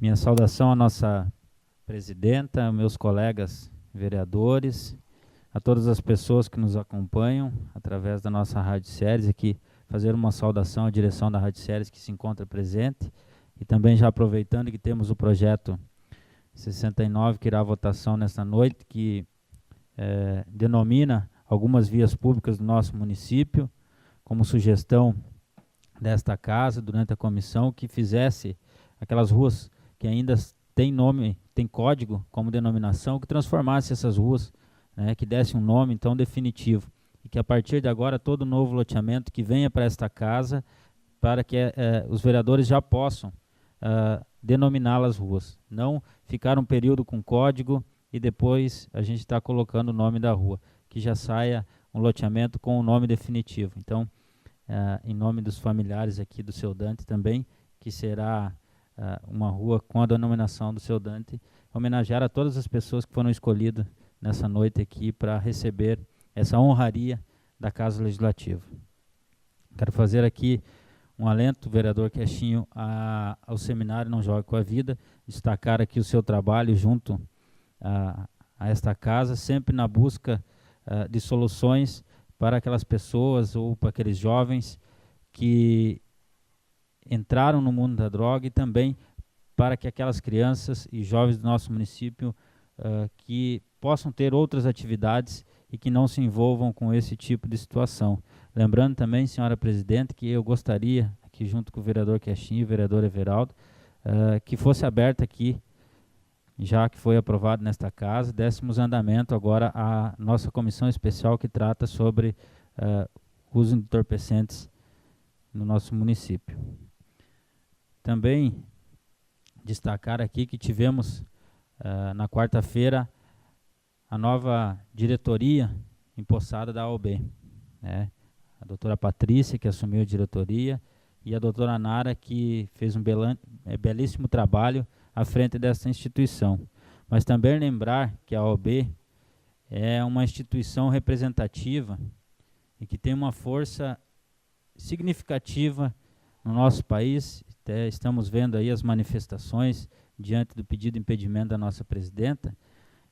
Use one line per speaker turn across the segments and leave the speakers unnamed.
Minha saudação à nossa presidenta, meus colegas vereadores, a todas as pessoas que nos acompanham através da nossa Rádio Ceres, aqui fazer uma saudação à direção da Rádio Ceres que se encontra presente, e também já aproveitando que temos o projeto 69 que irá à votação nesta noite, que denomina algumas vias públicas do nosso município, como sugestão desta casa, durante a comissão, que fizesse aquelas ruas que ainda têm nome, tem código como denominação, que transformasse essas ruas, né, que desse um nome então definitivo, e que a partir de agora todo novo loteamento que venha para esta casa, para que os vereadores já possam denominá-las ruas, não ficar um período com código e depois a gente está colocando o nome da rua, que já saia um loteamento com o nome definitivo. Então, em nome dos familiares aqui do seu Dante também, que será uma rua com a denominação do seu Dante, homenagear a todas as pessoas que foram escolhidas nessa noite aqui para receber essa honraria da Casa Legislativa. Quero fazer aqui um alento, vereador Queixinho, ao seminário Não Jogue com a Vida, destacar aqui o seu trabalho junto a esta casa, sempre na busca de soluções para aquelas pessoas ou para aqueles jovens que entraram no mundo da droga, e também para que aquelas crianças e jovens do nosso município que possam ter outras atividades e que não se envolvam com esse tipo de situação. Lembrando também, senhora presidente, que eu gostaria, aqui junto com o vereador Queixinho e o vereador Everaldo, que fosse aberta aqui, já que foi aprovado nesta casa, dessemos andamento agora à nossa comissão especial que trata sobre uso de entorpecentes no nosso município. Também destacar aqui que tivemos na quarta-feira a nova diretoria empossada da AOB, né? A doutora Patrícia, que assumiu a diretoria, e a doutora Nara, que fez um belíssimo trabalho à frente dessa instituição. Mas também lembrar que a OAB é uma instituição representativa e que tem uma força significativa no nosso país. Até estamos vendo aí as manifestações diante do pedido de impedimento da nossa presidenta,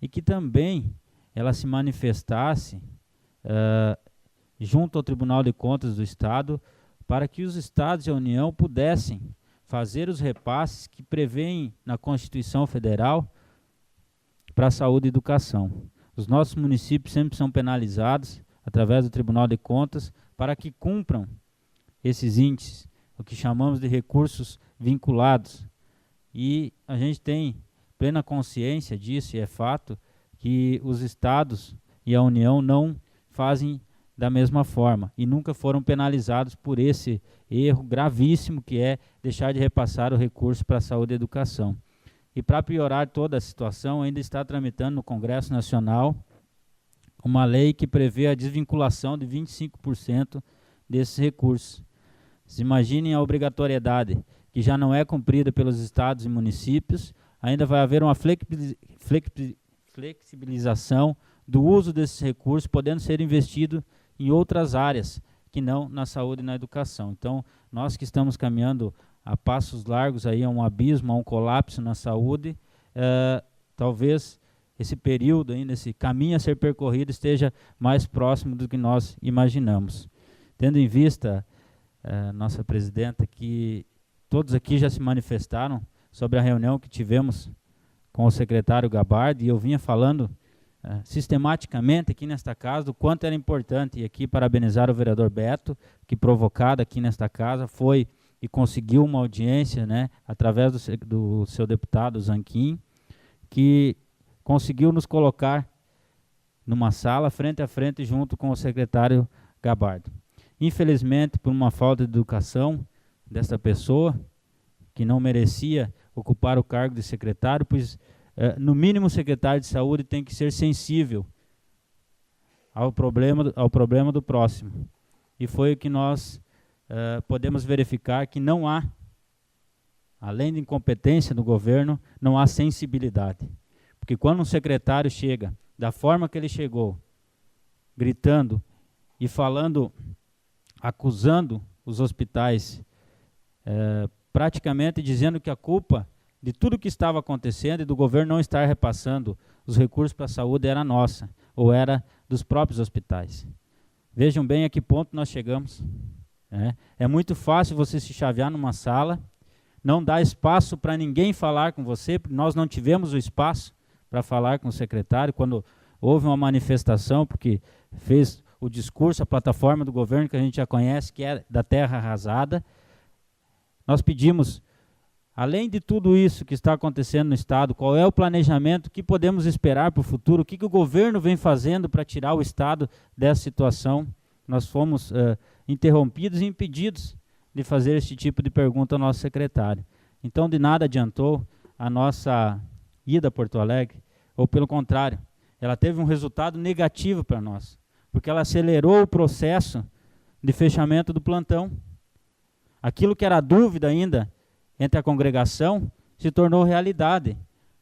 e que também ela se manifestasse junto ao Tribunal de Contas do Estado, para que os estados e a União pudessem fazer os repasses que prevêem na Constituição Federal para a saúde e educação. Os nossos municípios sempre são penalizados através do Tribunal de Contas para que cumpram esses índices, o que chamamos de recursos vinculados. E a gente tem plena consciência disso, e é fato que os estados e a União não fazem da mesma forma e nunca foram penalizados por esse erro gravíssimo que é deixar de repassar o recurso para a saúde e educação. E para piorar toda a situação, ainda está tramitando no Congresso Nacional uma lei que prevê a desvinculação de 25% desses recursos. Vocês imaginem a obrigatoriedade que já não é cumprida pelos estados e municípios, ainda vai haver uma flexibilização do uso desses recursos, podendo ser investido em outras áreas, que não na saúde e na educação. Então, nós que estamos caminhando a passos largos aí a um abismo, a um colapso na saúde, talvez esse período ainda, esse caminho a ser percorrido esteja mais próximo do que nós imaginamos. Tendo em vista, nossa presidenta, que todos aqui já se manifestaram sobre a reunião que tivemos com o secretário Gabardo, e eu vinha falando sistematicamente aqui nesta casa do quanto era importante, e aqui parabenizar o vereador Beto, que provocado aqui nesta casa foi e conseguiu uma audiência, né, através do seu deputado Zanquim, que conseguiu nos colocar numa sala frente a frente junto com o secretário Gabardo. Infelizmente, por uma falta de educação desta pessoa, que não merecia ocupar o cargo de secretário, pois no mínimo o secretário de saúde tem que ser sensível ao problema do próximo. E foi o que nós podemos verificar, que não há, além de incompetência do governo, não há sensibilidade. Porque quando um secretário chega da forma que ele chegou, gritando e falando, acusando os hospitais, praticamente dizendo que a culpa de tudo que estava acontecendo e do governo não estar repassando os recursos para a saúde era nossa, ou era dos próprios hospitais. Vejam bem a que ponto nós chegamos. É muito fácil você se chavear numa sala, não dar espaço para ninguém falar com você, porque nós não tivemos o espaço para falar com o secretário, quando houve uma manifestação, porque fez o discurso, a plataforma do governo que a gente já conhece, que é da terra arrasada. Nós pedimos, além de tudo isso que está acontecendo no Estado, qual é o planejamento, o que podemos esperar para o futuro, o que o governo vem fazendo para tirar o Estado dessa situação. Nós fomos interrompidos e impedidos de fazer esse tipo de pergunta ao nosso secretário. Então, de nada adiantou a nossa ida a Porto Alegre, ou pelo contrário, ela teve um resultado negativo para nós, porque ela acelerou o processo de fechamento do plantão. Aquilo que era dúvida ainda entre a congregação se tornou realidade,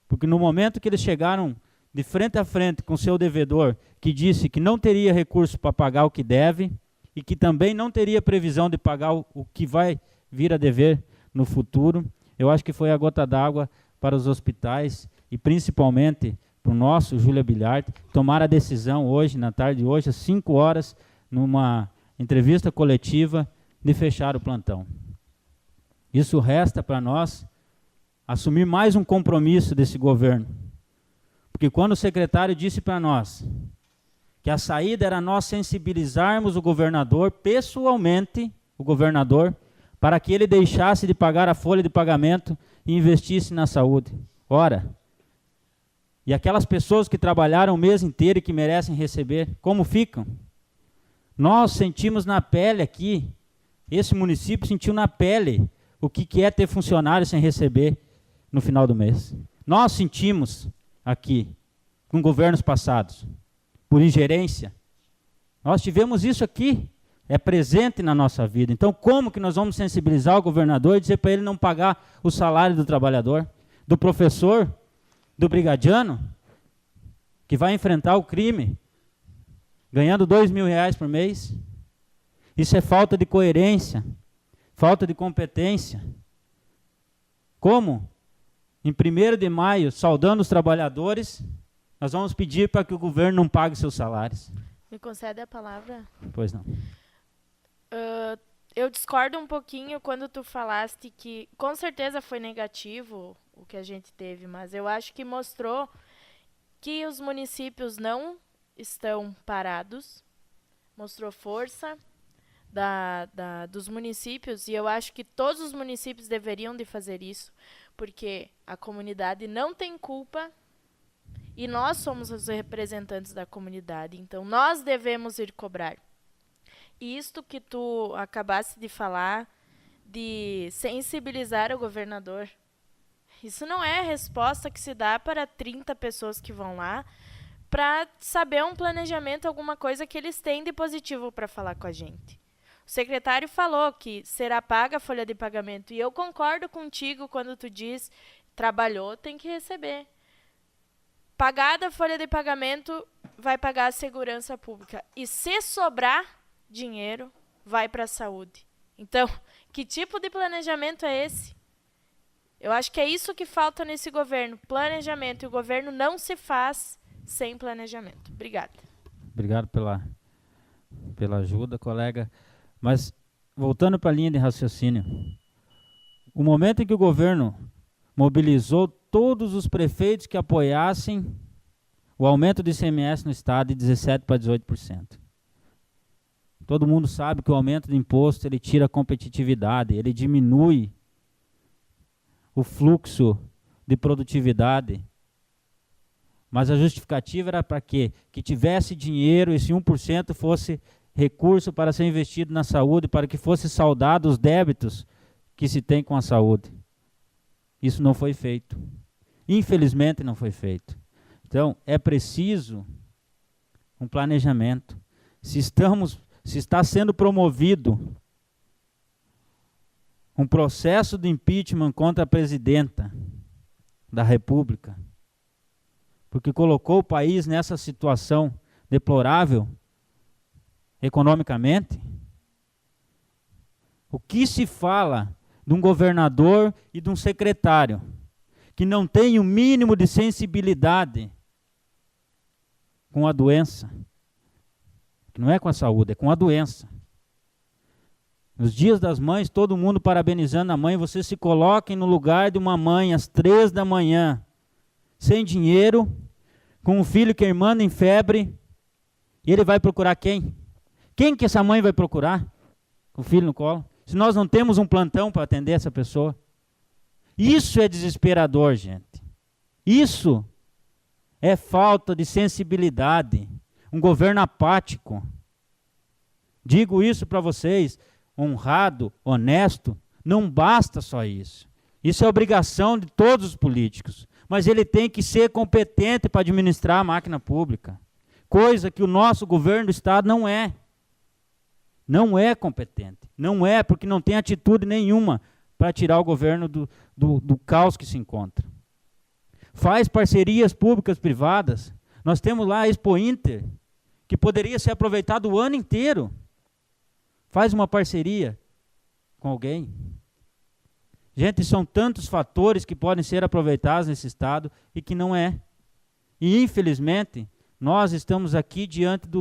porque no momento que eles chegaram de frente a frente com seu devedor, que disse que não teria recurso para pagar o que deve e que também não teria previsão de pagar o que vai vir a dever no futuro, eu acho que foi a gota d'água para os hospitais e principalmente para o nosso Júlia Bilhart tomar a decisão hoje, na tarde de hoje, às 5 horas, numa entrevista coletiva, de fechar o plantão. Isso resta para nós assumir mais um compromisso desse governo. Porque quando o secretário disse para nós que a saída era nós sensibilizarmos o governador, pessoalmente, o governador, para que ele deixasse de pagar a folha de pagamento e investisse na saúde. Ora, e aquelas pessoas que trabalharam o mês inteiro e que merecem receber, como ficam? Nós sentimos na pele aqui, esse município sentiu na pele o que é ter funcionário sem receber no final do mês. Nós sentimos aqui, com governos passados, por ingerência. Nós tivemos isso aqui, é presente na nossa vida. Então, como que nós vamos sensibilizar o governador e dizer para ele não pagar o salário do trabalhador, do professor, do brigadiano, que vai enfrentar o crime, ganhando R$2.000 por mês? Isso é falta de coerência, falta de competência. Como? Em 1º de maio, saudando os trabalhadores, nós vamos pedir para que o governo não pague seus salários.
Me concede a palavra?
Pois não.
Eu discordo um pouquinho quando tu falaste que com certeza foi negativo o que a gente teve, mas eu acho que mostrou que os municípios não estão parados, mostrou força dos municípios, e eu acho que todos os municípios deveriam de fazer isso, porque a comunidade não tem culpa e nós somos os representantes da comunidade, então nós devemos ir cobrar. E isto que tu acabaste de falar, de sensibilizar o governador, isso não é a resposta que se dá para 30 pessoas que vão lá para saber um planejamento, alguma coisa que eles têm de positivo para falar com a gente. O secretário falou que será paga a folha de pagamento, e eu concordo contigo quando tu diz, trabalhou, tem que receber. Pagada a folha de pagamento, vai pagar a segurança pública. E se sobrar dinheiro, vai para a saúde. Então, que tipo de planejamento é esse? Eu acho que é isso que falta nesse governo, planejamento. E o governo não se faz sem planejamento. Obrigada.
Obrigado pela ajuda, colega. Mas, voltando para a linha de raciocínio, o momento em que o governo mobilizou todos os prefeitos que apoiassem o aumento do ICMS no estado de 17% para 18%. Todo mundo sabe que o aumento do imposto ele tira a competitividade, ele diminui o fluxo de produtividade. Mas a justificativa era para quê? Que tivesse dinheiro, esse 1% fosse recurso para ser investido na saúde, para que fosse saldado os débitos que se tem com a saúde. Isso não foi feito. Infelizmente não foi feito. Então, é preciso um planejamento. Se está sendo promovido um processo de impeachment contra a presidenta da República, porque colocou o país nessa situação deplorável economicamente, o que se fala de um governador e de um secretário que não têm o mínimo de sensibilidade com a doença. Que não é com a saúde, é com a doença. Nos dias das mães, todo mundo parabenizando a mãe, vocês se coloquem no lugar de uma mãe às 3 da manhã, sem dinheiro, com um filho queimando em febre, e ele vai procurar quem? Quem que essa mãe vai procurar? Com o filho no colo? Se nós não temos um plantão para atender essa pessoa. Isso é desesperador, gente. Isso é falta de sensibilidade. Um governo apático. Digo isso para vocês, honrado, honesto, não basta só isso. Isso é obrigação de todos os políticos. Mas ele tem que ser competente para administrar a máquina pública. Coisa que o nosso governo do Estado não é. Não é competente. Não é, porque não tem atitude nenhuma para tirar o governo do caos que se encontra. Faz parcerias públicas-privadas. Nós temos lá a Expo Inter, que poderia ser aproveitado o ano inteiro. Faz uma parceria com alguém. Gente, são tantos fatores que podem ser aproveitados nesse Estado e que não é. E, infelizmente, nós estamos aqui diante de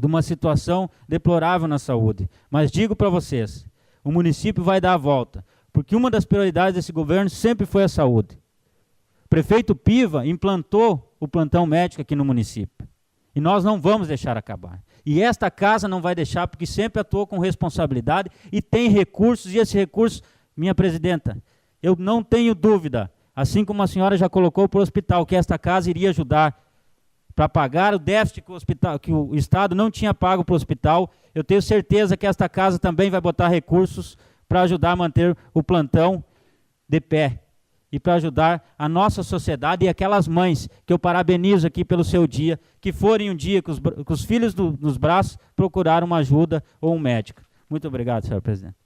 uma situação deplorável na saúde. Mas digo para vocês, o município vai dar a volta, porque uma das prioridades desse governo sempre foi a saúde. O prefeito Piva implantou o plantão médico aqui no município. E nós não vamos deixar acabar. E esta casa não vai deixar, porque sempre atuou com responsabilidade e tem recursos, e esse recurso, minha presidenta, eu não tenho dúvida, assim como a senhora já colocou para o hospital, que esta casa iria ajudar para pagar o déficit que o Estado não tinha pago para o hospital. Eu tenho certeza que esta casa também vai botar recursos para ajudar a manter o plantão de pé. E para ajudar a nossa sociedade e aquelas mães que eu parabenizo aqui pelo seu dia, que forem um dia com os filhos nos braços procurar uma ajuda ou um médico. Muito obrigado, senhor presidente.